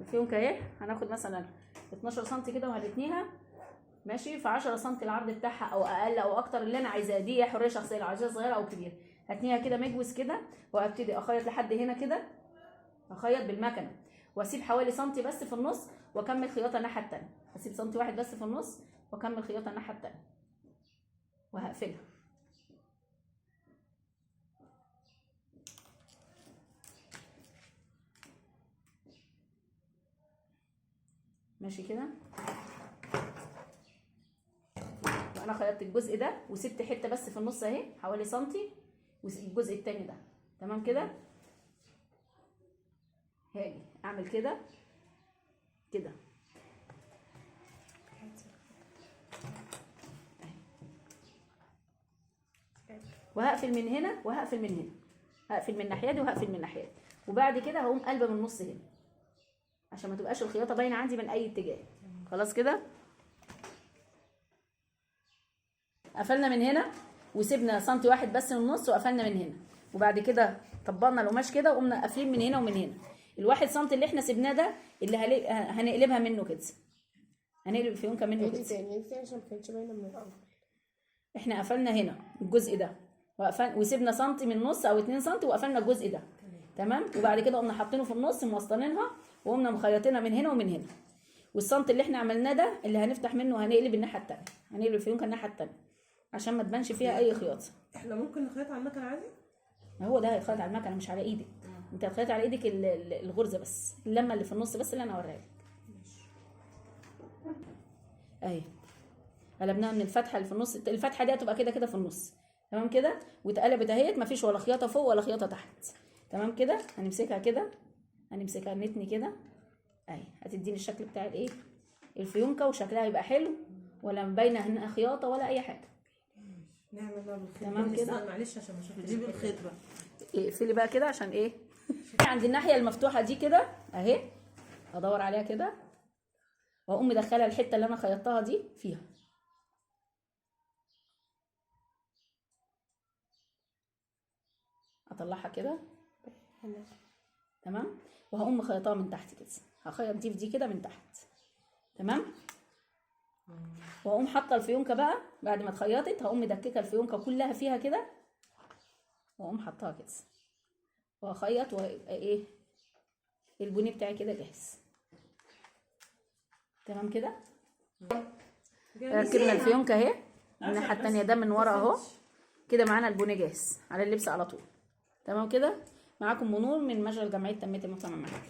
الفيونكه اهي هناخد مثلا 12 سم كده وهنتنيها ماشي في 10 سم العرض بتاعها او اقل او اكتر اللي انا عايزاه، دي حريه شخصيه لو عايزاها صغيره او كبيره. هتنيها كده مجوز كده وابتدي اخيط لحد هنا كده، اخيط بالمكنه واسيب حوالي سنتي بس في النص واكمل خياطه الناحيه الثانيه. هسيب سنتي واحد بس في النص واكمل خياطه الناحيه الثانيه وهقفلها. ماشي كده. وانا خيطت الجزء ده وسبت حته بس في النص اهي حوالي سنتي والجزء التاني ده تمام كده. هاجي اعمل كده كده وهقفل من هنا وهقفل من هنا، هقفل من الناحيه دي وهقفل من الناحيه دي، وبعد كده هقوم قلبه من النص هنا عشان ما تبقاش الخياطه باينه عندي من اي اتجاه. خلاص كده قفلنا من هنا وسيبنا سنتي واحد بس من النص وقفلنا من هنا، وبعد كده طبقنا القماش كده وقمنا قافلين من هنا ومن هنا. الواحد سنتي اللي احنا سيبناه ده اللي هنقلبها منه كده، هنقلب الفيونكه منه كده عشان ما كانتش باينه من الاول. احنا قفلنا هنا الجزء ده وسيبنا سنتي من النص او 2 سنتي وقفلنا الجزء ده تمام، وبعد كده قمنا حاطينه في النص موسطنينها وقمنا مخيطينها من هنا ومن هنا. والسنتي اللي احنا عملناه ده اللي هنفتح منه هنقلب الناحيه الثانيه، هنقلب الفيونكه الناحيه الثانيه عشان ما تبانش فيها اي خياطه. احنا ممكن نخيط على المكنه عادي؟ هو ده هيتخيط على المكنه مش على ايدك. انت هتخيط على ايدك الغرزه بس، اللمه اللي في النص بس اللي انا هوريها لك. اهي قلبناها من الفتحه اللي في النص، الفتحه دي هتبقى كده كده في النص تمام كده، واتقلبت اهيت مفيش ولا خياطه فوق ولا خياطه تحت تمام كده. هنمسكها كده، هنمسكها نتني كده اهي، هتديني الشكل بتاع الايه الفيونكه وشكلها يبقى حلو ولا مبينه هنا خياطه ولا اي حاجه. نعمل بقى بالخيط تمام كده. معلش عشان ما شفتش. جيب الخيط بقى اقفلي بقى كده عشان ايه عند الناحيه المفتوحه دي كده اهي، ادور عليها كده واقوم مدخله الحته اللي انا خيطتها دي فيها اطلعها كده تمام، وهقوم مخيطاها من تحت كده، هخيط دي في دي كده من تحت تمام، واقوم حاطه الفيونكه بقى بعد ما اتخيطت هقوم مدككه الفيونكه كلها فيها كده واقوم حطها كده واخيط ويبقى ايه البوني بتاعي كده جاهز تمام كده. ركبنا الفيونكه اهي الناحيه التانيه ده من ورا اهو كده، معانا البوني جاهز على اللبس على طول تمام كده. معاكم منور من مجلس جمعيه تنميه المجتمع المحلي.